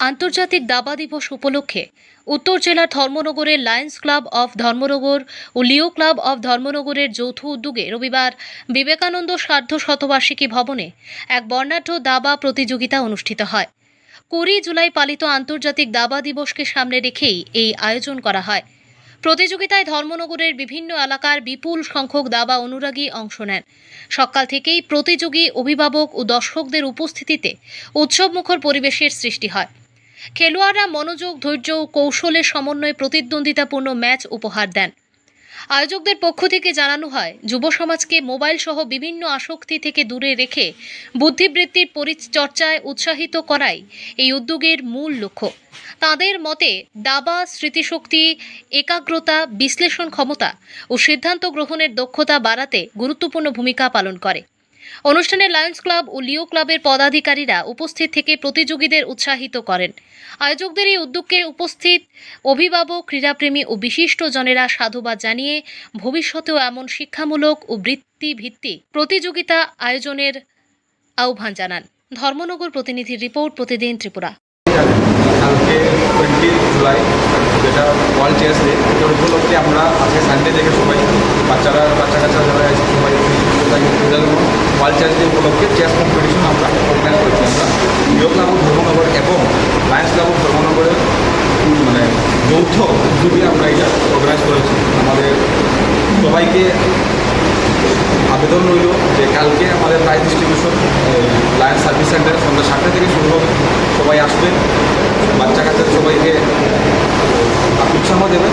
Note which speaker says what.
Speaker 1: আন্তর্জাতিক দাবা দিবস উপলক্ষে উত্তর জেলার ধর্মনগরের লায়ন্স ক্লাব অফ ধর্মনগর ও লিও ক্লাব অফ ধর্মনগরের যৌথ উদ্যোগে রবিবার বিবেকানন্দ সার্ধ শতবার্ষিকী ভবনে এক বর্ণাঢ্য দাবা প্রতিযোগিতা অনুষ্ঠিত হয়। 20 জুলাই পালিত আন্তর্জাতিক দাবা দিবসকে সামনে রেখেই এই আয়োজন করা হয়। প্রতিযোগিতায় ধর্মনগরের বিভিন্ন এলাকার বিপুল সংখ্যক দাবা অনুরাগী অংশ নেন। সকাল থেকেই প্রতিযোগী, অভিভাবক ও দর্শকদের উপস্থিতিতে উৎসবমুখর পরিবেশের সৃষ্টি হয়। খেলোয়াড়রা মনোযোগ, ধৈর্য ও কৌশলের সমন্বয়ে প্রতিদ্বন্দ্বিতাপূর্ণ ম্যাচ উপহার দেন। আয়োজকদের পক্ষ থেকে জানানো হয়, যুব সমাজকে মোবাইল সহ বিভিন্ন আসক্তি থেকে দূরে রেখে বুদ্ধিবৃত্তির পরিচর্যায় উৎসাহিত করাই এই উদ্যোগের মূল লক্ষ্য। তাদের মতে দাবা স্মৃতিশক্তি, একাগ্রতা, বিশ্লেষণ ক্ষমতা ও সিদ্ধান্ত গ্রহণের দক্ষতা বাড়াতে গুরুত্বপূর্ণ ভূমিকা পালন করে। অনুষ্ঠানে লায়ন্স ক্লাব ও লিও ক্লাবের পদাধিকারীরা উপস্থিত থেকে প্রতিযোগীদের উৎসাহিত করেন। আয়োজকদের এই উদ্যোগকে উপস্থিত অভিভাবক, ক্রীড়াপ্রেমী ও বিশিষ্ট জনেরা সাধুবাদ জানিয়ে ভবিষ্যতেও এমন শিক্ষামূলক ও বৃত্তিভিত্তিক প্রতিযোগিতা আয়োজনের আহ্বান জানান। ধর্মনগর প্রতিনিধির রিপোর্ট, প্রতিদিন ত্রিপুরা।
Speaker 2: কালকে 20 জুলাই যেটা ওয়ার্ল্ড চেস ডে, তো উপলক্ষে আমরা আজকে সানডে থেকে সবাই বাচ্চা কাচ্চা যারা আছে সবাই ওয়ার্ল্ড চেস ডে উপলক্ষে চেস কম্পিটিশন আমরা অর্গানাইজ করছি। আমরা লিও ক্লাব অফ ধর্মনগর এবং লায়ন্স ক্লাব অফ ধর্মনগরের যৌথ উদ্যোগে আমরা এটা অর্গানাইজ করেছি। আমাদের সবাইকে আবেদন রইল যে কালকে আমাদের prize distribution Lions service centre সন্ধ্যা 7টা থেকে শুরু হবে। সবাই আসবেন, বাচ্চা কাচ্চা সবাইকে উৎসাহ দেবেন।